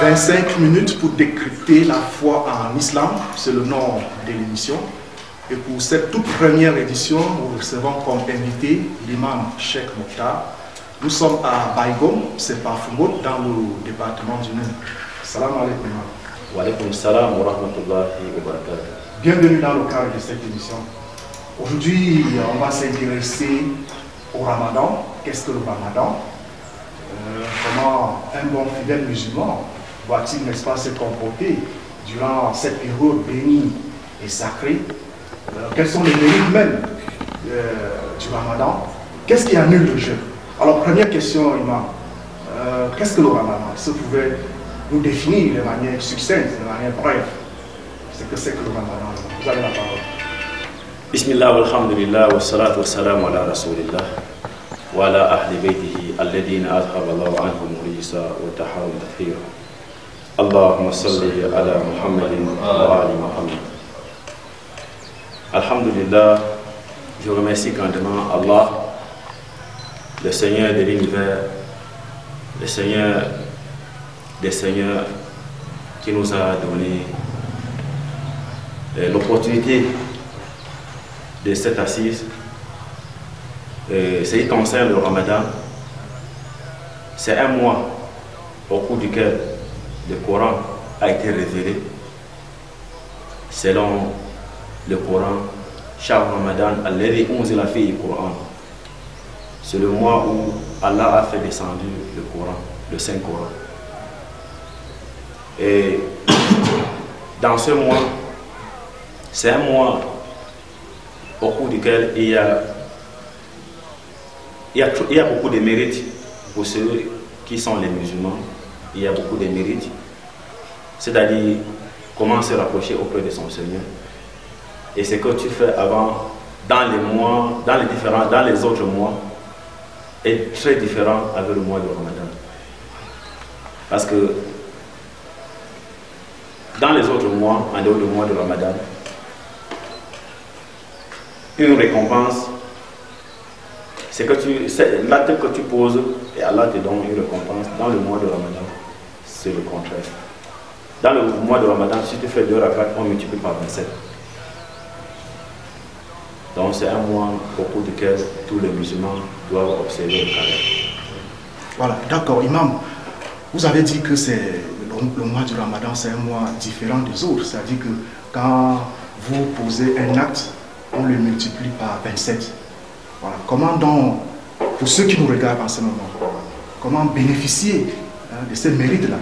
25 minutes pour décrypter la foi en islam, c'est le nom de l'émission. Et pour cette toute première édition, nous recevons comme invité l'imam Cheikh Mokhtar. Nous sommes à Baïgom, c'est par Fumot, dans le département du Nord. Salam alaikum. Wa alaikum salam wa rahmatullahi wa barakatuh. Bienvenue dans le cadre de cette émission. Aujourd'hui, on va s'intéresser au Ramadan. Qu'est-ce que le Ramadan? Comment un bon fidèle musulman doit-il, n'est-ce pas, se comporter durant cette période bénie et sacrée? Quels sont les mérites même du Ramadan? Qu'est-ce qui annule le jeûne? Alors, première question, imam. Qu'est-ce que le Ramadan? Si vous pouvez nous définir de manière succincte, de manière brève, c'est que le Ramadan? Vous avez la parole. Bismillah walhamdulillah wa salatu wa salam ala rasulillah wa ala ahli baytihi alladhina azhaba Allahu anhum rijsa wa taharum tathira. Allahumma salli ala Muhammadin wa ali Muhammad. Alhamdulillah, je remercie grandement Allah, le Seigneur de l'univers, le Seigneur des Seigneurs, qui nous a donné l'opportunité de cette assise. Ce qui concerne le Ramadan, c'est un mois au cours duquel le Coran a été révélé. Selon le Coran, Shahr Ramadan, alladhi unzila fihi Coran. C'est le mois où Allah a fait descendre le Coran, le Saint-Coran. Et dans ce mois, c'est un mois au cours duquel il y a beaucoup de mérites pour ceux qui sont les musulmans. Il y a beaucoup de mérites, c'est-à-dire comment se rapprocher auprès de son Seigneur. Et ce que tu fais avant, dans les mois, dans les autres mois, est très différent avec le mois de Ramadan. Parce que dans les autres mois, en dehors du mois de Ramadan, une récompense, c'est l'acte que tu poses et Allah te donne une récompense. Dans le mois de Ramadan, c'est le contraire. Dans le mois de Ramadan, si tu fais 2 rakats, on multiplie par 27. Donc c'est un mois au cours duquel tous les musulmans doivent observer le calendrier. Voilà, d'accord, imam. Vous avez dit que le mois du Ramadan, c'est un mois différent des autres. C'est-à-dire que quand vous posez un acte, on le multiplie par 27. Voilà. Comment donc, pour ceux qui nous regardent en ce moment, comment bénéficier de ce mérite-là?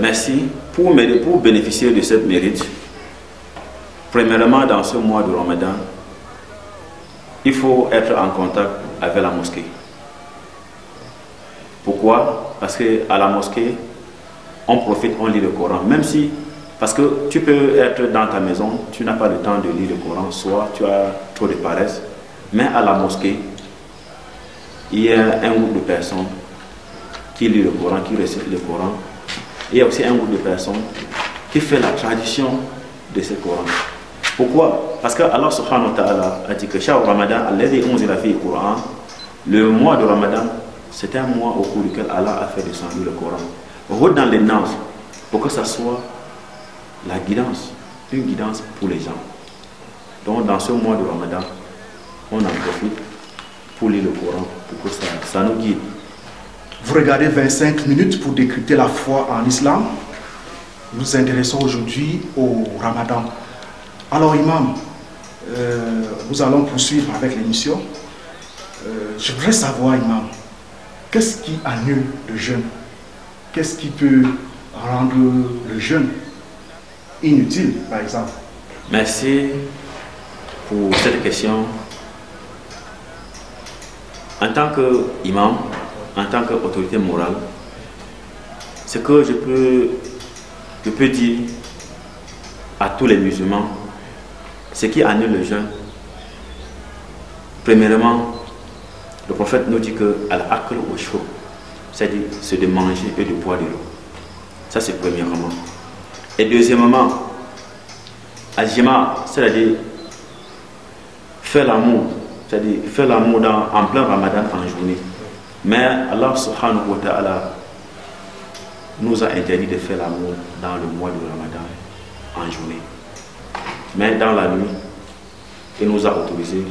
Merci. Pour bénéficier de cette mérite, premièrement, dans ce mois de Ramadan, il faut être en contact avec la mosquée. Pourquoi? Parce qu'à la mosquée, on profite, on lit le Coran. Même si, parce que tu peux être dans ta maison, tu n'as pas le temps de lire le Coran, soit tu as trop de paresse. Mais à la mosquée, il y a un groupe de personnes qui lit le Coran, qui récite le Coran. Il y a aussi un groupe de personnes qui fait la tradition de ce Coran. Pourquoi? Parce que Allah subhanahu wa ta'ala a dit que Shahr Ramadan, alladhi unzila fihi Coran, le mois de Ramadan, c'est un mois au cours duquel Allah a fait descendre le Coran. Dans les Nas, pour que ça soit la guidance, une guidance pour les gens. Donc dans ce mois de Ramadan, on en profite pour lire le Coran, pour que ça nous guide. Vous regardez 25 minutes pour décrypter la foi en islam. Nous nous intéressons aujourd'hui au Ramadan. Alors imam, nous allons poursuivre avec l'émission. Je voudrais savoir, imam, qu'est-ce qui annule le jeûne? Qu'est-ce qui peut rendre le jeûne inutile, par exemple? Merci pour cette question. En tant qu'imam, en tant qu'autorité morale, ce que je peux dire à tous les musulmans, ce qui annule le jeûne, premièrement, le prophète nous dit que al-akl wa shurb, c'est-à-dire c'est de manger et de boire de l'eau. Ça c'est premièrement. Et deuxièmement, al-jima, c'est-à-dire faire l'amour, c'est-à-dire faire l'amour en plein Ramadan en journée. Mais Allah subhanahu wa ta'ala nous a interdit de faire l'amour dans le mois de Ramadan en journée. Mais dans la nuit, il nous a autorisé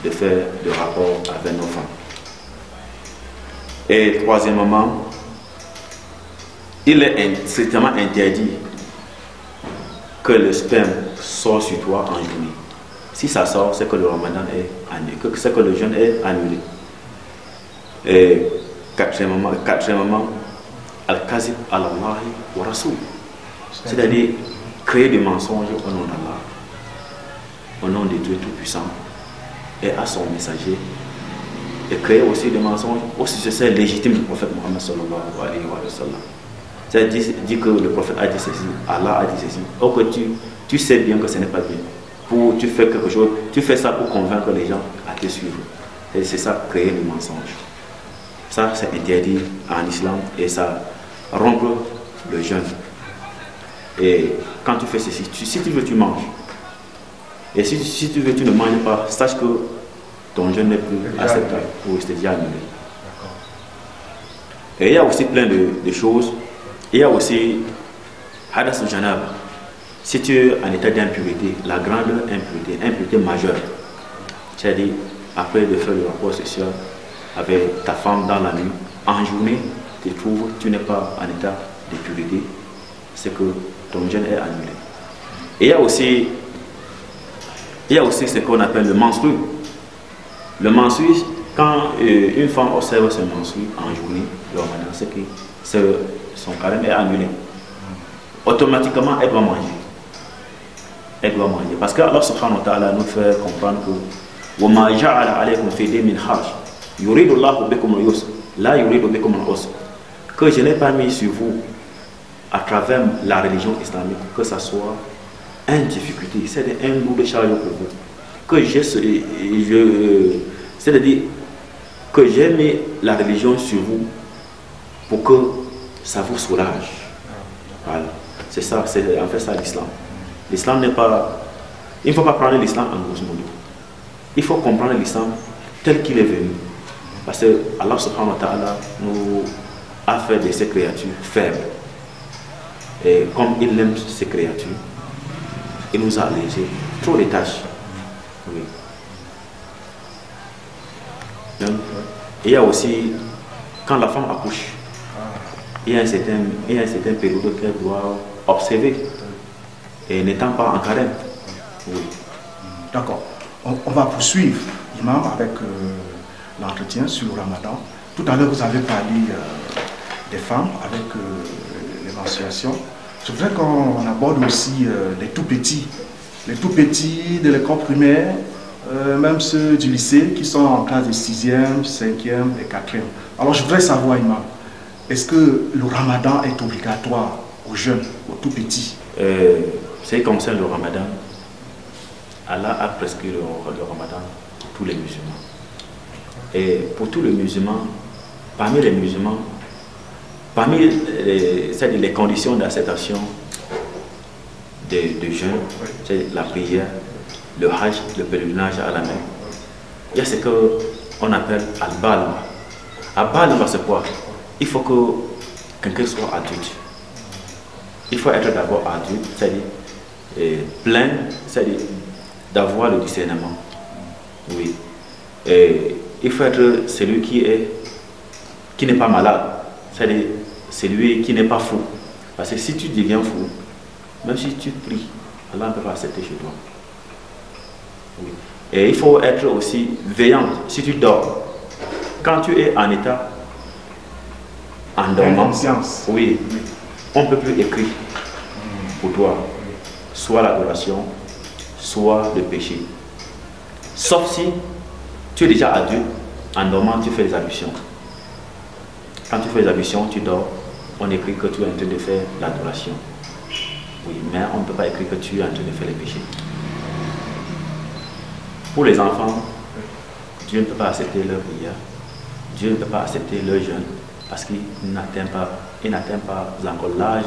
de faire des rapports avec nos femmes. Et troisièmement, il est strictement interdit que le sperme sorte sur toi en journée. Si ça sort, c'est que le Ramadan est annulé, c'est que le jeûne est annulé. Et quatrièmement, Al-Kazib al-Allahi wa Rasoul. C'est-à-dire créer des mensonges au nom d'Allah, au nom de Dieu Tout-Puissant et à son messager. Et créer aussi des mensonges au successeur légitime du prophète Mohammed sallallahu alayhi wa sallam. C'est-à-dire dit que le prophète a dit ceci, Allah a dit ceci. Or que tu sais bien que ce n'est pas bien. Tu fais quelque chose, tu fais ça pour convaincre les gens à te suivre. Et c'est ça, créer des mensonges. Ça, c'est interdit en islam et ça rompt le jeûne. Et quand tu fais ceci, si tu veux, tu manges. Et si tu veux, tu ne manges pas, sache que ton jeûne n'est plus acceptable. Oui, c'est déjà annulé. Et il y a aussi plein de choses. Il y a aussi Hadas al-Janab. Si tu es en état d'impurité, la grande impureté majeure, c'est-à-dire après de faire le rapport sexuel avec ta femme dans la nuit, en journée, tu n'es pas en état d'impureté, c'est que ton jeûne est annulé. Et il y a aussi ce qu'on appelle le menstru. Le menstru, quand une femme observe ce menstru en journée, c'est que son carême est annulé. Automatiquement, elle doit manger. Elle doit manger. Parce que Allah subhanahu wa ta'ala nous fait comprendre que وَمَا جَعَلَ عَلَيْكُمْ فِي دِينِ مِنْ حَرْجٍ يُرِيدُ اللَّهُ بِكُمُ الْيُسْرَ لَا يُرِيدُ بِكُمُ الْعُسْرَ. Que je n'ai pas mis sur vous, à travers la religion islamique, que ça soit une difficulté, c'est un lourd charge pour vous. Que c'est-à-dire que j'ai mis la religion sur vous pour que ça vous soulage. Voilà. C'est ça, c'est en fait ça l'islam. L'islam n'est pas... Il ne faut pas prendre l'islam en grosso modo. Il faut comprendre l'islam tel qu'il est venu. Parce que Allah subhanahu wa ta'ala nous a fait de ces créatures faibles. Et comme il aime ces créatures, il nous a allégé trop de tâches. Oui. Donc, il y a aussi, quand la femme accouche, il y a un certain période qu'elle doit observer. Et n'étant pas en carême. Oui. D'accord. On va poursuivre, Imam, avec l'entretien sur le Ramadan. Tout à l'heure, vous avez parlé des femmes avec les menstruations. Je voudrais qu'on aborde aussi les tout petits de l'école primaire, même ceux du lycée qui sont en classe de 6e, 5e et 4e. Alors, je voudrais savoir, Imam, est-ce que le Ramadan est obligatoire aux jeunes, aux tout petits? Ce qui concerne le Ramadan, Allah a prescrit le Ramadan pour tous les musulmans. Et pour tous les musulmans, parmi les musulmans, parmi les conditions d'acceptation de jeûne, c'est la prière, le hajj, le pèlerinage à la Mecque. Il y a ce qu'on appelle al-balma. Al-balma, c'est quoi? Il faut que quelqu'un soit adulte. Il faut être d'abord adulte, c'est-à-dire plein, c'est-à-dire d'avoir le discernement. Oui. Et il faut être celui qui n'est pas malade, c'est-à-dire celui qui n'est pas fou. Parce que si tu deviens fou, même si tu pries, Allah ne peut pas accepter chez toi. Oui. Et il faut être aussi veillant. Si tu dors, quand tu es en état endormant, oui, on ne peut plus écrire pour toi, soit l'adoration, soit le péché. Sauf si tu es déjà adulte, en dormant, tu fais les ablutions. Quand tu fais les ablutions, tu dors, on écrit que tu es en train de faire l'adoration. Oui, mais on ne peut pas écrire que tu es en train de faire les péchés. Pour les enfants, Dieu ne peut pas accepter leur prière, Dieu ne peut pas accepter leur jeûne, parce qu'il n'atteint pas encore l'âge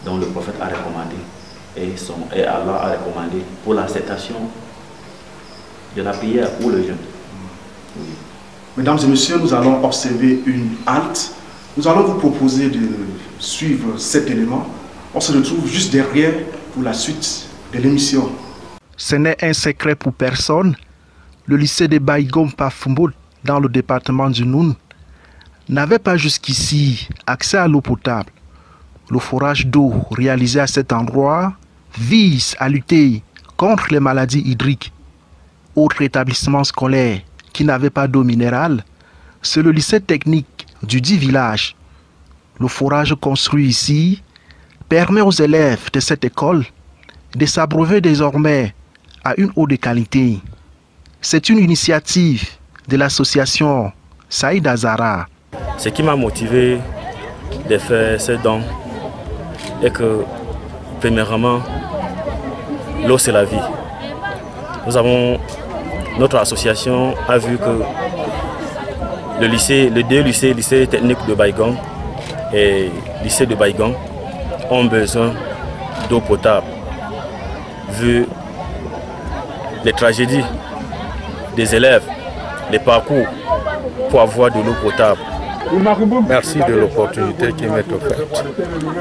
dont le prophète a recommandé et Allah a recommandé pour l'acceptation de la prière ou le jeûne. Oui. Mesdames et messieurs, nous allons observer une halte Nous allons vous proposer de suivre cet élément. On se retrouve juste derrière pour la suite de l'émission. Ce n'est un secret pour personne. Le lycée de Baïgom Pafumboul, dans le département du Noun, n'avait pas jusqu'ici accès à l'eau potable. Le forage d'eau réalisé à cet endroit vise à lutter contre les maladies hydriques. Autre établissement scolaire qui n'avait pas d'eau minérale, c'est le lycée technique du dit village. Le forage construit ici permet aux élèves de cette école de s'abreuver désormais à une eau de qualité. C'est une initiative de l'association Saïd Azara. Ce qui m'a motivé de faire ce don est que, premièrement, l'eau c'est la vie. Notre association a vu que les deux lycées, lycée technique de Baïgom et lycée de Baïgom, ont besoin d'eau potable. Vu les tragédies des élèves, les parcours pour avoir de l'eau potable. Merci de l'opportunité qui m'est offerte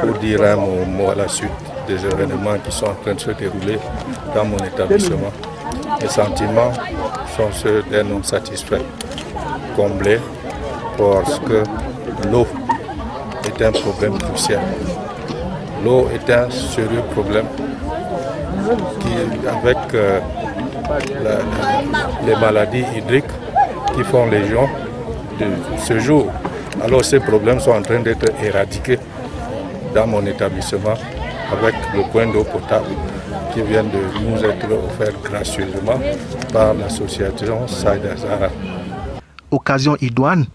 pour dire un mot à la suite des événements qui sont en train de se dérouler dans mon établissement. Les sentiments sont ceux d'un homme satisfait, comblé, parce que l'eau est un problème crucial. L'eau est un sérieux problème qui, avec les maladies hydriques qui font légion de ce jour. Alors ces problèmes sont en train d'être éradiqués dans mon établissement avec le point d'eau potable qui vient de nous être offert gracieusement par l'association Saïd Azara. Occasion idoine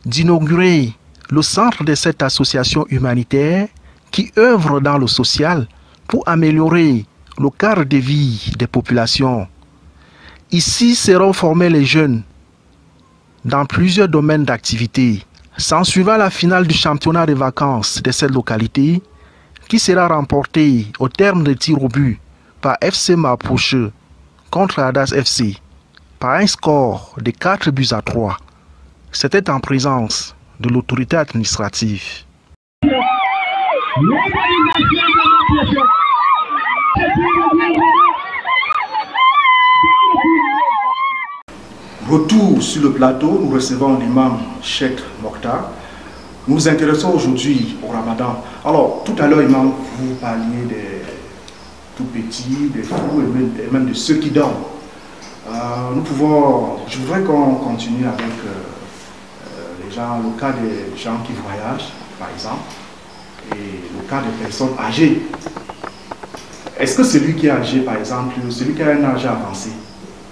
d'inaugurer le centre de cette association humanitaire qui œuvre dans le social pour améliorer le cadre de vie des populations. Ici seront formés les jeunes dans plusieurs domaines d'activité. S'ensuivra la finale du championnat des vacances de cette localité qui sera remportée au terme des tirs au but par FC Mapuche contre Adas FC par un score de 4-3. C'était en présence de l'autorité administrative. Retour sur le plateau, nous recevons l'imam Cheikh Mokhtar. Nous nous intéressons aujourd'hui au Ramadan. Alors, tout à l'heure, imam, vous parliez des tout petits, des fous et même de ceux qui dorment. Je voudrais qu'on continue avec le cas des gens qui voyagent, par exemple, et le cas des personnes âgées. Est-ce que celui qui est âgé, par exemple, celui qui a un âge avancé,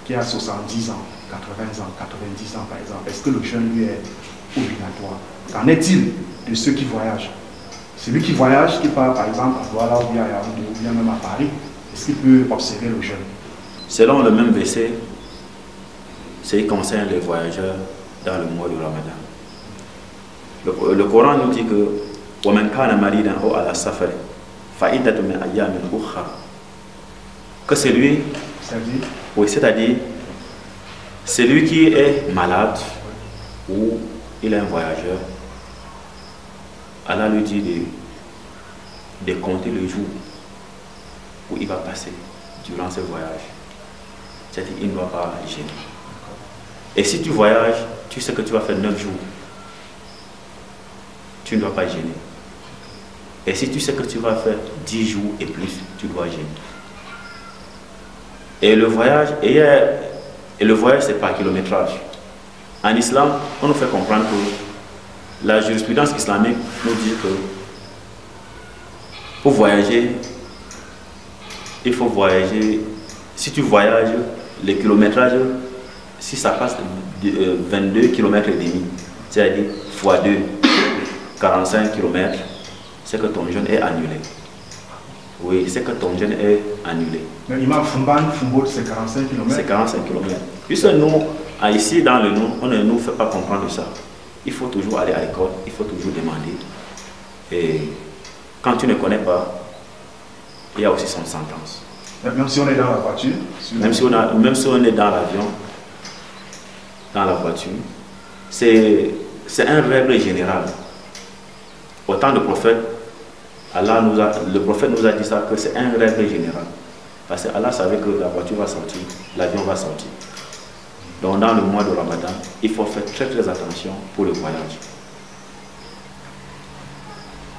qui a 70 ans, 80 ans, 90 ans par exemple, est-ce que le jeûne lui est obligatoire? Qu'en est-il de ceux qui voyagent? Celui qui voyage, qui part par exemple à Douala ou bien à Yaoundé ou bien même à Paris, est-ce qu'il peut observer le jeûne? Selon le même verset, c'est concerne les voyageurs dans le mois du Ramadan. Le Coran nous dit que que celui, c'est-à-dire celui qui est malade ou il est un voyageur, Allah lui dit de compter le jour où il va passer durant ce voyage. C'est-à-dire qu'il ne doit pas gêner. Et si tu voyages, tu sais que tu vas faire 9 jours. Tu ne dois pas gêner. Et si tu sais que tu vas faire 10 jours et plus, tu dois gêner. Et le voyage, c'est par kilométrage. En islam, on nous fait comprendre que la jurisprudence islamique nous dit que pour voyager, il faut voyager. Si tu voyages, le kilométrage, si ça passe de 22 km et demi, c'est-à-dire x 2, 45 km, c'est que ton jeûne est annulé. Oui, c'est que ton jeûne est annulé. Mais l'imam Fumboul, c'est 45 km. C'est 45 km. Puisque nous, ici dans le nous, on ne nous fait pas comprendre ça. Il faut toujours aller à l'école, il faut toujours demander. Et quand tu ne connais pas, il y a aussi son sentence. Même si on est dans la voiture, même si on est dans l'avion, dans la voiture, c'est une règle générale. au temps du prophète, le prophète nous a dit ça, que c'est un règle générale. Parce que Allah savait que la voiture va sortir, l'avion va sortir. Donc dans le mois de Ramadan, il faut faire très très attention pour le voyage.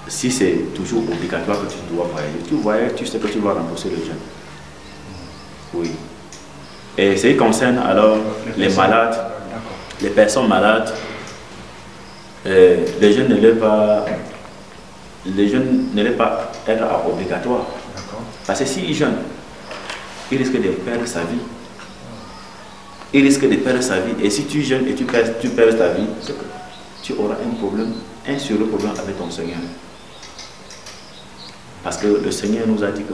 Si c'est toujours obligatoire que tu dois voyager, tu voyages, tu sais que tu vas rembourser le jeûne. Oui. Et ce qui concerne alors les malades, les personnes malades, les jeûnes ne doivent pas être obligatoire. Parce que s'il jeûne, il risque de perdre sa vie. Il risque de perdre sa vie. Et si tu jeûnes et tu perds ta vie, tu auras un problème, un sérieux problème avec ton Seigneur. Parce que le Seigneur nous a dit que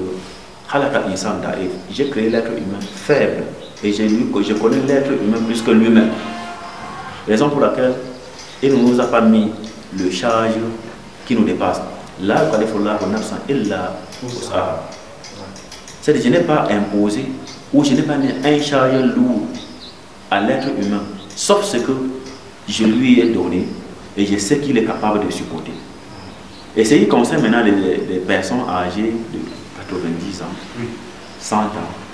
j'ai créé l'être humain faible et je connais l'être humain plus que lui-même. Raison pour laquelle il ne nous a pas mis le charge qui nous dépasse. Là, c'est-à-dire je n'ai pas imposé ou je n'ai pas mis un charge lourd à l'être humain, sauf ce que je lui ai donné et je sais qu'il est capable de supporter. Et ce qui concerne maintenant les personnes âgées de 90 ans, 100 ans.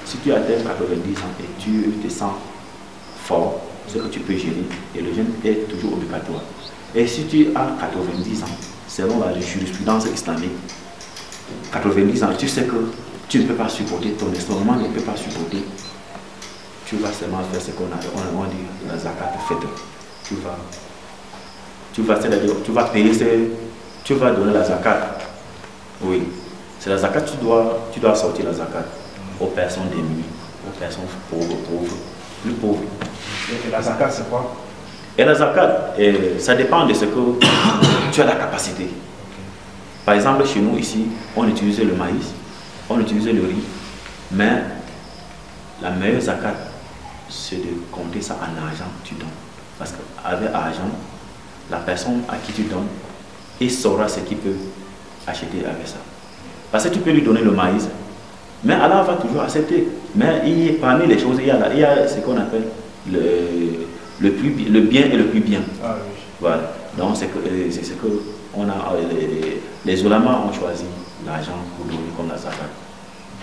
Si tu atteins 90 ans et tu te sens fort, c'est que tu peux gérer et le jeûne est toujours obligatoire. Et si tu as 90 ans, selon la jurisprudence islamique, 90 ans, tu sais que tu ne peux pas supporter, ton estomac ne peut pas supporter, tu vas seulement faire ce qu'on dit la zakat fête. Tu vas payer, tu vas donner la zakat. Oui, c'est la zakat, tu dois sortir la zakat aux personnes démunies, aux personnes pauvres, plus pauvres. Et la zakat, c'est quoi? Et la zakat, ça dépend de ce que tu as la capacité. Par exemple, chez nous ici, on utilisait le maïs, on utilisait le riz, mais la meilleure zakat, c'est de compter ça en argent que tu donnes. Parce qu'avec argent, la personne à qui tu donnes, il saura ce qu'il peut acheter avec ça. Parce que tu peux lui donner le maïs, mais Allah va toujours accepter. Mais parmi les choses, il y a ce qu'on appelle le bien et le plus bien. Ah, oui. Voilà. Donc c'est ce que les ulamas ont choisi l'argent pour donner comme la zakat.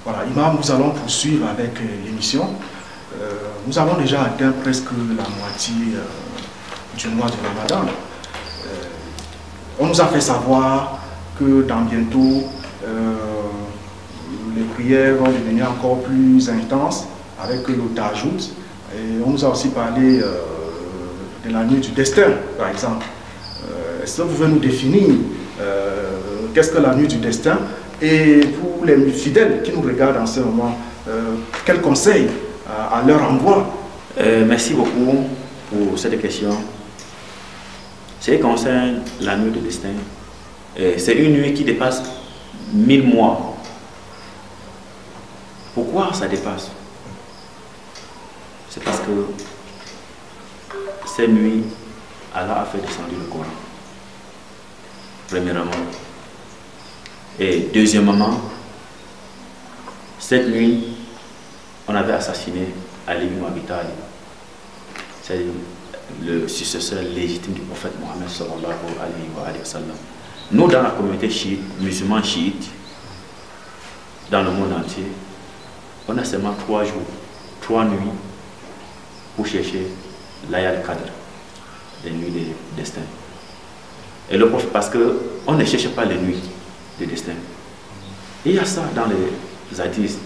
Voilà, Imam, nous allons poursuivre avec l'émission. Nous avons déjà atteint presque la moitié du mois de Ramadan. On nous a fait savoir que dans bientôt, les prières vont devenir encore plus intenses avec le tajout. Et on nous a aussi parlé de la nuit du destin, par exemple. Est-ce que vous pouvez nous définir qu'est-ce que la nuit du destin? Et pour les fidèles qui nous regardent en ce moment, quels conseils à leur envoi? Merci beaucoup pour cette question. Ce qui concerne la nuit du destin, c'est une nuit qui dépasse 1000 mois. Pourquoi ça dépasse? C'est parce que cette nuit, Allah a fait descendre le Coran. Premièrement. Et deuxièmement, cette nuit, on avait assassiné Ali ibn Abi Talib. C'est le successeur légitime du prophète Mohammed sallallahu alayhi wa sallam. Nous, dans la communauté chiite, musulmans chiites, dans le monde entier, on a seulement 3 jours, 3 nuits pour chercher l'Ayat al-Qadr, les nuits des destins. Et le prophète, parce qu'on ne cherche pas les nuits des destins. Il y a ça dans les hadiths,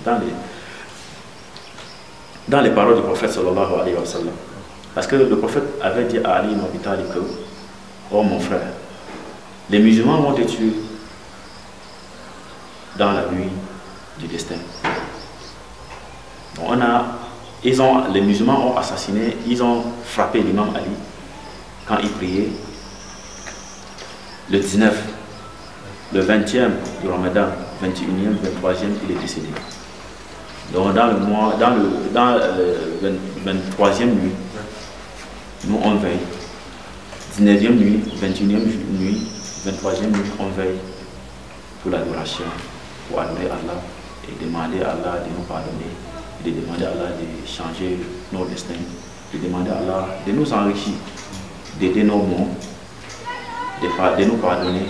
dans les paroles du prophète sallallahu alayhi wa sallam. Parce que le prophète avait dit à Ali ibn Abi Talib que, oh mon frère, les musulmans vont te tuer dans la nuit du destin. Donc les musulmans ont assassiné, ils ont frappé l'imam Ali quand il priait. Le 19, le 20e du Ramadan, 21e, 23e, il est décédé. Donc dans le 23e nuit, nous on veille. 19e nuit, 21e nuit, 23e nuit, on veille pour l'adoration, pour adorer Allah et demander à Allah de nous pardonner, et de demander à Allah de changer nos destins, de demander à Allah de nous enrichir, d'aider nos mondes, de nous pardonner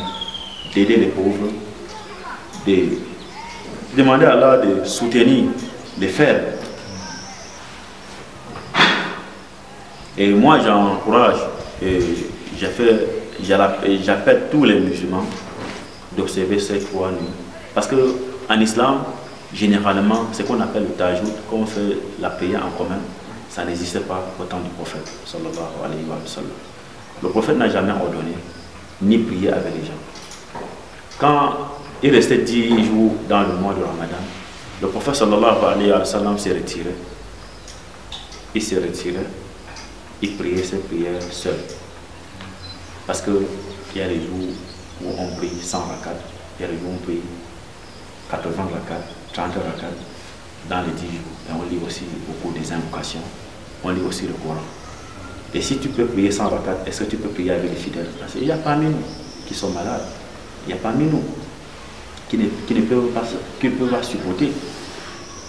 d'aider les pauvres, de demander à Allah de soutenir les faibles. Et moi j'encourage et j'appelle tous les musulmans d'observer ces 3 nuits. Parce qu'en islam, généralement, ce qu'on appelle le tajoud, quand on fait la prière en commun, ça n'existait pas au temps du prophète, sallallahu alayhi wa sallam. Le prophète n'a jamais ordonné, ni prié avec les gens. Quand il restait 10 jours dans le mois de Ramadan, le prophète sallallahu alayhi wa sallam s'est retiré. Il s'est retiré, il priait ses prières seul. Parce qu'il y a des jours où on prie 100 rakat, il y a des jours où on prie 80 rakat, 30 rakat dans les 10 jours. Et on lit aussi beaucoup des invocations, on lit aussi le Coran. Et si tu peux prier 100 rakat, est-ce que tu peux prier avec les fidèles? Parce qu'il y a parmi nous qui sont malades, il y a parmi nous qui ne peuvent pas supporter.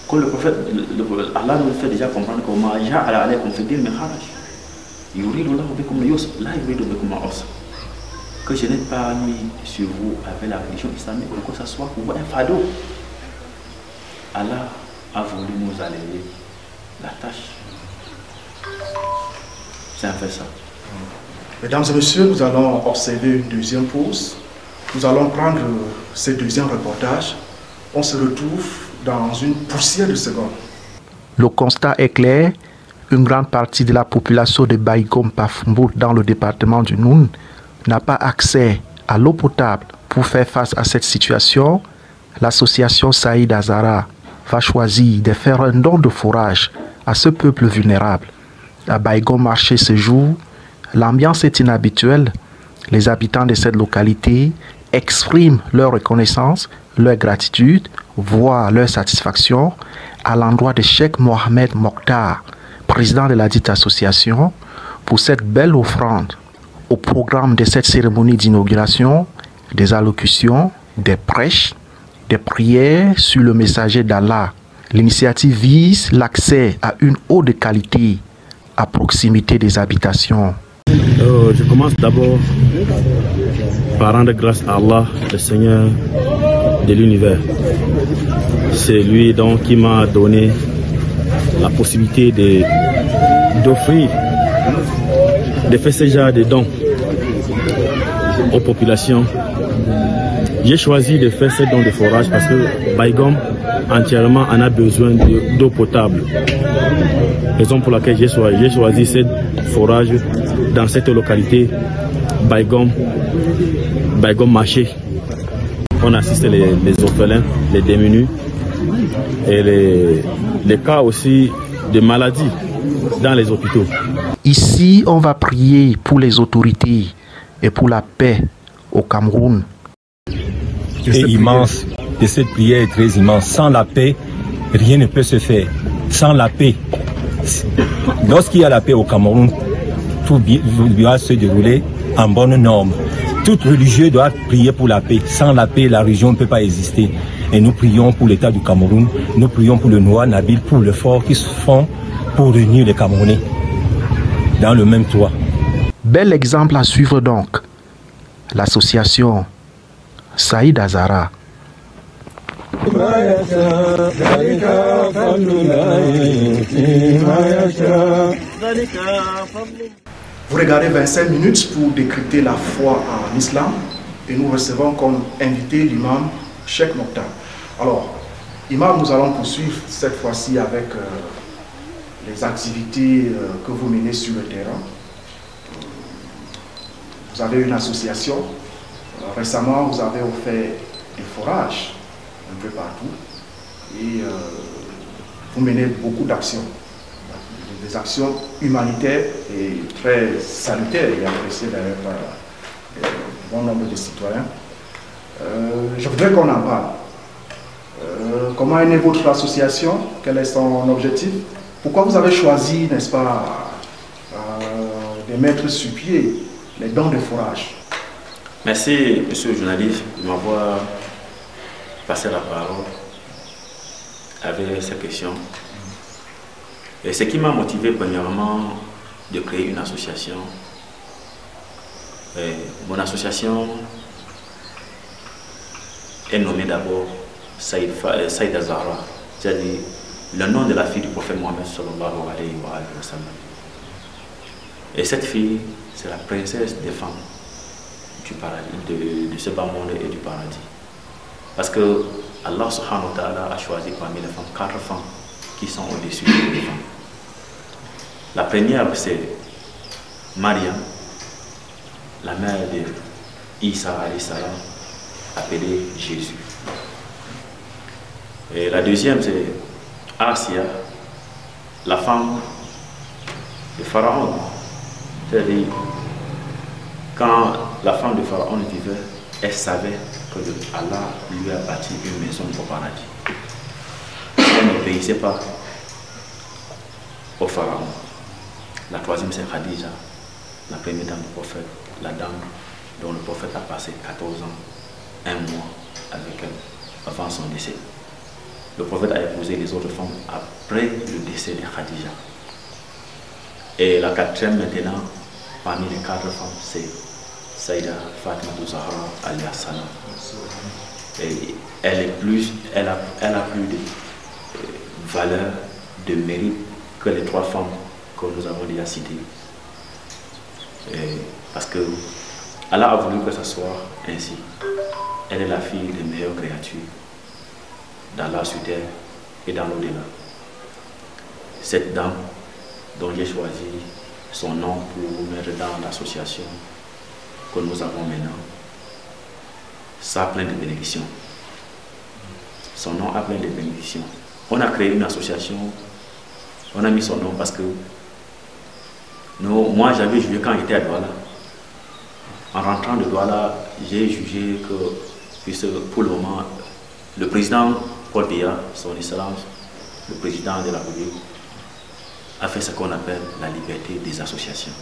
Quand le prophète, Allah nous fait déjà comprendre comment que je n'ai pas mis sur vous avec la religion islamique pour que ça soit pour vous un fardeau. Allah a voulu nous alléger la tâche. C'est un peu ça. Mesdames et messieurs, nous allons observer une deuxième pause. Nous allons prendre ce deuxième reportage. On se retrouve dans une poussière de secondes. Le constat est clair. Une grande partie de la population de Baïgom Pafmbour dans le département du Noun n'a pas accès à l'eau potable. Pour faire face à cette situation, l'association Saïd Azara va choisir de faire un don de forage à ce peuple vulnérable. À Baïgom Marché ce jour, l'ambiance est inhabituelle. Les habitants de cette localité expriment leur reconnaissance, leur gratitude, voire leur satisfaction à l'endroit de Cheikh Mohamed Mokhtar, président de la dite association, pour cette belle offrande. Au programme de cette cérémonie d'inauguration, des allocutions, des prêches, des prières sur le messager d'Allah. L'initiative vise l'accès à une eau de qualité à proximité des habitations. Je commence d'abord par rendre grâce à Allah, le Seigneur de l'univers. C'est lui donc qui m'a donné la possibilité d'offrir, de faire ce genre de dons aux populations. J'ai choisi de faire ce don de forage parce que Baïgom entièrement en a besoin d'eau potable. Raison pour laquelle j'ai choisi ce forage dans cette localité, Baïgom Marché. On assiste les orphelins, les démunis et les cas aussi de maladies dans les hôpitaux. Ici, on va prier pour les autorités et pour la paix au Cameroun. Est immense, et cette prière est très immense. Sans la paix, rien ne peut se faire. Sans la paix, lorsqu'il y a la paix au Cameroun, tout doit se dérouler en bonne norme. Tout religieux doit prier pour la paix. Sans la paix, la religion ne peut pas exister. Et nous prions pour l'État du Cameroun, nous prions pour le Noir Nabil, pour l'effort qu'ils font pour réunir les Camerounais dans le même toit. Bel exemple à suivre donc. L'association Saïd Azara. Vous regardez 25 minutes pour décrypter la foi en islam et nous recevons comme invité l'imam Cheikh Mokhtar. Alors, imam, nous allons poursuivre cette fois-ci avec les activités que vous menez sur le terrain. Vous avez une association. Récemment, vous avez offert des forages un peu partout et vous menez beaucoup d'actions. Des actions humanitaires et très salutaires et appréciées d'ailleurs par un bon nombre de citoyens. Je voudrais qu'on en parle. Comment est née votre association? Quel est son objectif? Pourquoi vous avez choisi, n'est-ce pas, de mettre sur pied les dons de forage? Merci, monsieur le journaliste, de m'avoir passé la parole avec ces questions. Et ce qui m'a motivé premièrement de créer une association. Mon association est nommée d'abord Saïda Zahra, c'est-à-dire le nom de la fille du prophète Mohammed sallallahu alayhi wa sallam. Et cette fille, c'est la princesse des femmes du paradis, de ce bas monde et du paradis. Parce que Allah subhanahu wa ta'ala a choisi parmi les femmes 4 femmes qui sont au-dessus des femmes. La première, c'est Mariam, la mère de Isa alayhi salam, appelée Jésus. Et la deuxième, c'est Asia, la femme de Pharaon. C'est-à-dire, quand la femme de Pharaon vivait, elle savait que Allah lui a bâti une maison au paradis. Elle n'obéissait pas au Pharaon. La troisième, c'est Khadija, la première dame du prophète, la dame dont le prophète a passé 14 ans, 1 mois avec elle, avant son décès. Le prophète a épousé les autres femmes après le décès de Khadija. Et la quatrième maintenant, parmi les 4 femmes, c'est Saïda Fatima Zahra alayhi salam. Et elle a plus de valeur, de mérite que les 3 femmes que nous avons déjà citées. Parce que Allah a voulu que ce soit ainsi. Elle est la fille des meilleures créatures d'Allah sur terre et dans l'au-delà. Cette dame dont j'ai choisi son nom pour mettre dans l'association que nous avons maintenant, ça a plein de bénédictions. Son nom a plein de bénédictions. On a créé une association, on a mis son nom parce que moi j'avais jugé quand j'étais à Douala. En rentrant de Douala, j'ai jugé que, puisque pour le moment, le président Paul Biya, son excellence, le président de la République, a fait ce qu'on appelle la liberté des associations.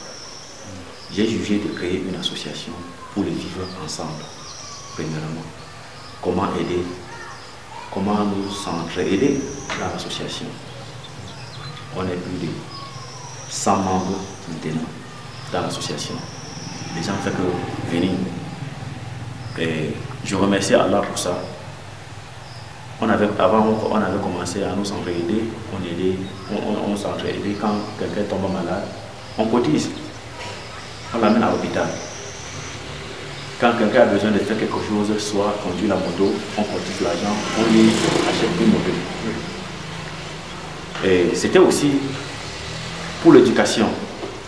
J'ai jugé de créer une association pour les vivre ensemble, premièrement. Comment aider, comment nous s'entraider dans l'association. On est plus de 100 membres maintenant dans l'association. Les gens ne font que venir. Et je remercie Allah pour ça. Avant, on avait commencé à nous s'entraider, on s'entraidait quand quelqu'un tombe malade, on cotise, on l'amène à l'hôpital. Quand quelqu'un a besoin de faire quelque chose, soit conduire la moto, on cotise l'argent, on lui achète une moto. Et c'était aussi pour l'éducation.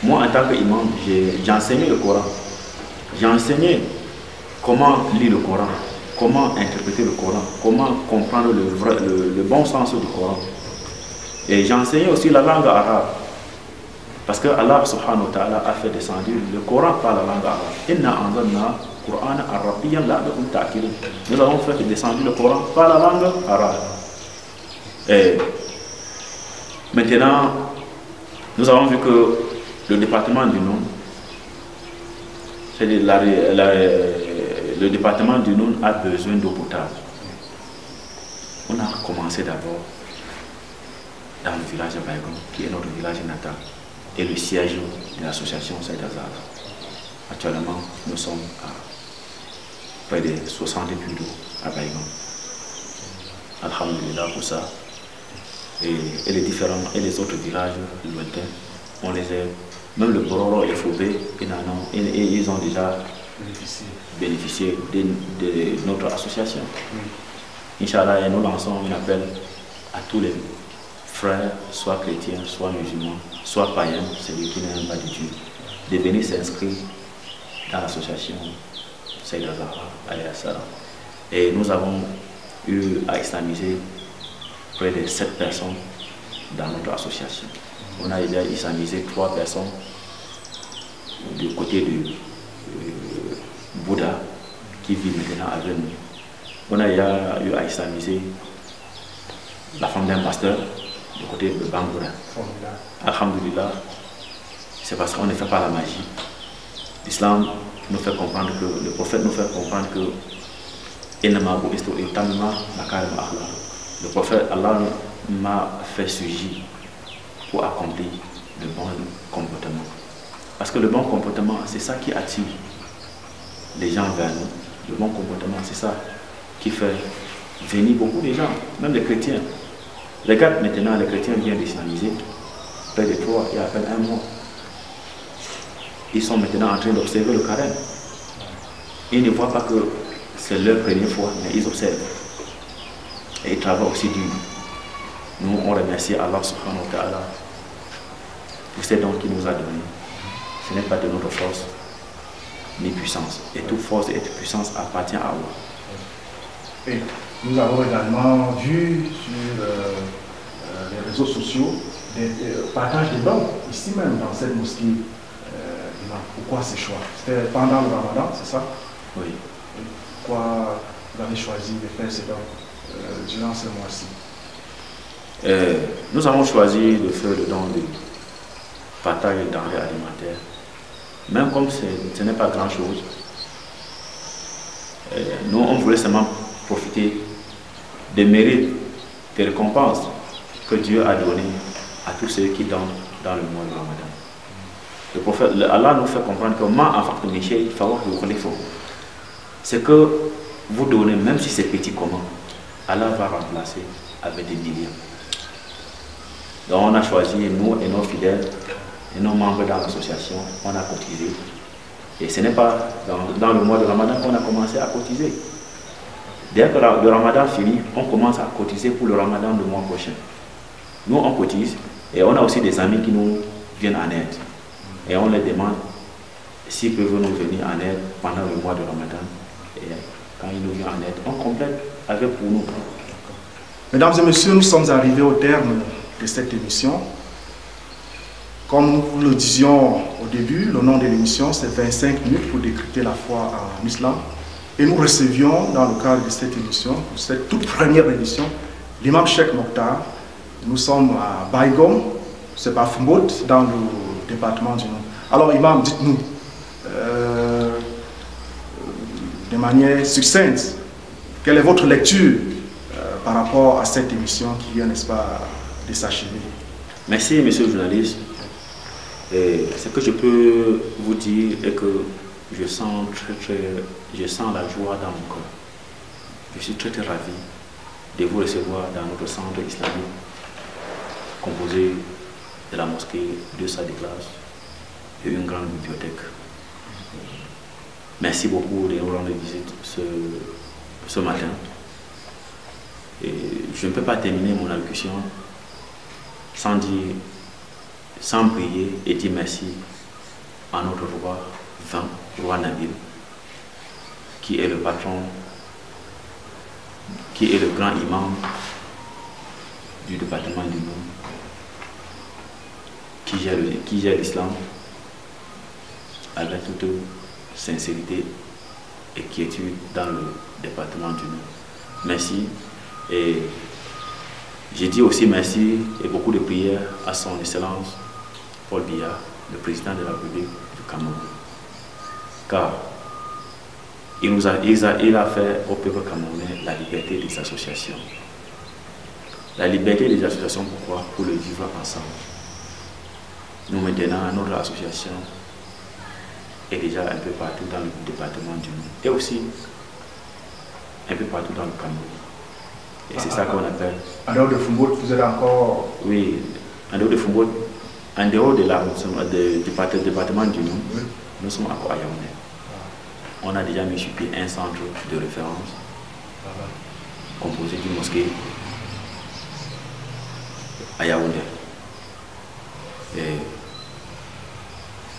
Moi, en tant qu'imam, j'ai enseigné le Coran. J'ai enseigné comment lire le Coran, comment interpréter le Coran, comment comprendre le bon sens du Coran. Et j'ai enseigné aussi la langue arabe. Parce que Allah subhanahu wa ta'ala a fait descendre le Coran par la langue arabe. Inna anzalna Qur'ana arabiyyan la'allakum ta'qilun. Nous avons fait descendre le Coran par la langue arabe. Et maintenant, nous avons vu que le département du Noun, le département du Noun a besoin d'eau potable. On a commencé d'abord dans le village de Baïgon, qui est notre village natal, et le siège de l'association Saïda Zahra. Actuellement, nous sommes à près de 70 puits d'eau à Baïgon. Alhamdulillah pour ça. Et les autres villages lointains, on les aide. Même le Bororo et Fobé, ils ont déjà bénéficié de notre association. Inch'Allah, nous lançons un appel à tous les frères, soit chrétiens, soit musulmans, soit païens, celui qui n'aime pas de Dieu, de venir s'inscrire dans l'association Saïda Zahra alayhi salam. Et nous avons eu à islamiser près de 7 personnes dans notre association. On a déjà islamisé 3 personnes du côté de Bouddha qui vit maintenant avec nous. On a déjà eu à islamiser la femme d'un pasteur du côté de Bangoura. Alhamdulillah, c'est parce qu'on ne fait pas la magie. L'islam nous fait comprendre que, le prophète nous fait comprendre que le prophète, Allah m'a fait surgir pour accomplir le bon comportement. Parce que le bon comportement, c'est ça qui attire les gens vers nous. Le bon comportement, c'est ça qui fait venir beaucoup de gens, même les chrétiens. Regarde maintenant, les chrétiens viennent d'islamiser près de 3, il y a à peine un mois. Ils sont maintenant en train d'observer le carême. Ils ne voient pas que c'est leur première fois, mais ils observent. Et ils travaillent aussi dur. Nous, on remercie Allah subhanahu wa ta'ala pour ces dons qu'il nous a donnés. Ce n'est pas de notre force ni puissance. Et toute force et toute puissance appartient à Allah. Et nous avons également vu sur les réseaux sociaux des partages de dons, ici même dans cette mosquée. Pourquoi ces choix? C'était pendant le Ramadan, c'est ça? Oui. Et pourquoi vous avez choisi de faire ces dons durant ce mois-ci? Nous avons choisi de faire le don de partage de denrées alimentaires. Même comme ce n'est pas grand-chose, nous on voulait seulement profiter des mérites, des récompenses que Dieu a données à tous ceux qui donnent dans le mois de Ramadan. Le prophète, Allah nous fait comprendre que c'est que vous donnez, même si c'est petit comment, Allah va remplacer avec des millions. Donc on a choisi, nous et nos fidèles, et nos membres dans l'association, on a cotisé. Et ce n'est pas dans le mois de Ramadan qu'on a commencé à cotiser. Dès que le Ramadan finit, on commence à cotiser pour le Ramadan du mois prochain. Nous, on cotise et on a aussi des amis qui nous viennent en aide. Et on les demande s'ils peuvent nous venir en aide pendant le mois de Ramadan. Et quand ils nous viennent en aide, on complète avec pour nous. Mesdames et messieurs, nous sommes arrivés au terme de cette émission. Comme nous le disions au début, le nom de l'émission, c'est 25 minutes pour décrypter la foi en islam. Et nous recevions, dans le cadre de cette émission, pour cette toute première édition, l'imam Cheikh Mokhtar. Nous sommes à Baïgom, c'est Bafoumbot, dans le département du Nord. Alors, imam, dites-nous, de manière succincte, quelle est votre lecture par rapport à cette émission qui vient, n'est-ce pas, de s'achever? Merci, monsieur le journaliste. Ce que je peux vous dire est que je sens la joie dans mon cœur. Je suis très ravi de vous recevoir dans notre centre islamique composé de la mosquée, 2 salles de classe et une grande bibliothèque. Merci beaucoup de nous rendre visite ce matin. Et je ne peux pas terminer mon allocution sans prier et dire merci à notre roi Nabil, qui est le patron, qui est le grand imam du département du Nord, qui gère l'islam avec toute sincérité et quiétude dans le département du Nord. Merci. Et j'ai dit aussi merci et beaucoup de prières à son Excellence Paul Biya, le président de la République du Cameroun. Car il a fait au peuple camerounais la liberté des associations. La liberté des associations, pourquoi? Pour le vivre ensemble. Nous maintenant, notre association est déjà un peu partout dans le département du Nord et aussi un peu partout dans le Cameroun. Et c'est ça qu'on appelle... En dehors de Foumbot, vous êtes encore... Oui, en dehors de Foumbot, en dehors du département du Nord, oui. Nous sommes encore à Yaoundé. On a déjà mis sur pied un centre de référence composé d'une mosquée à Yaoundé.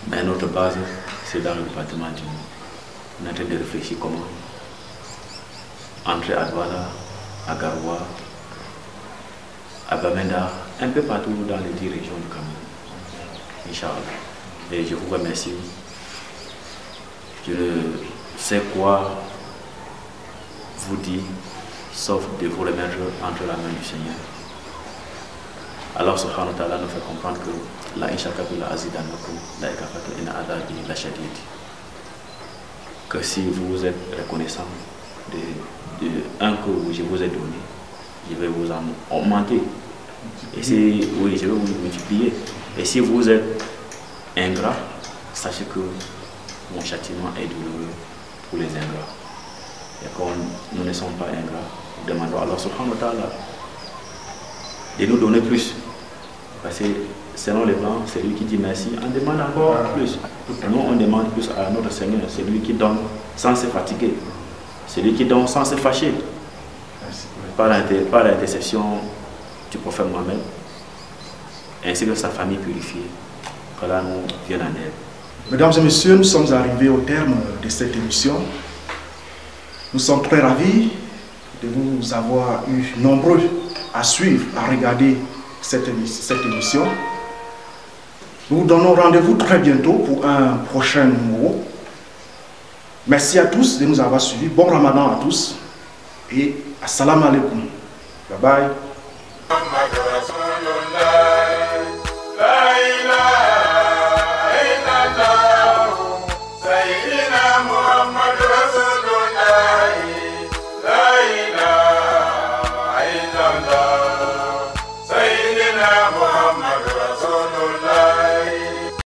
Mais notre base, c'est dans le département du Nord. On est en train de réfléchir comment entrer à Douala, à Garoua, à Bamenda, un peu partout dans les 10 régions du Cameroun. Inch'Allah. Et je vous remercie. Je ne sais quoi vous dire, sauf de vous remettre entre la main du Seigneur. Alors, subhanahu wa ta'ala nous fait comprendre que la inshakabu la azidanakum, la ikafatu ina adabi la shadid. Que si vous êtes reconnaissant de un que je vous ai donné, je vais vous en augmenter. Et si oui, je vais vous multiplier. Et si vous êtes ingrat, sachez que mon châtiment est douloureux pour les ingrats. Et comme nous ne sommes pas ingrats, nous demandons à Allah subhanahu wa ta'ala de nous donner plus. Parce que selon les blancs, c'est lui qui dit merci, on demande encore plus. Nous, on demande plus à notre Seigneur. C'est lui qui donne sans se fatiguer. C'est lui qui donne sans se fâcher. Par l'intercession du prophète Mohammed, ainsi que sa famille purifiée. Qu'Allah nous vienne en aide. Mesdames et messieurs, nous sommes arrivés au terme de cette émission. Nous sommes très ravis de vous avoir eu nombreux à suivre, à regarder cette émission. Nous vous donnons rendez-vous très bientôt pour un prochain numéro. Merci à tous de nous avoir suivis. Bon Ramadan à tous et assalamu alaikum. Bye bye.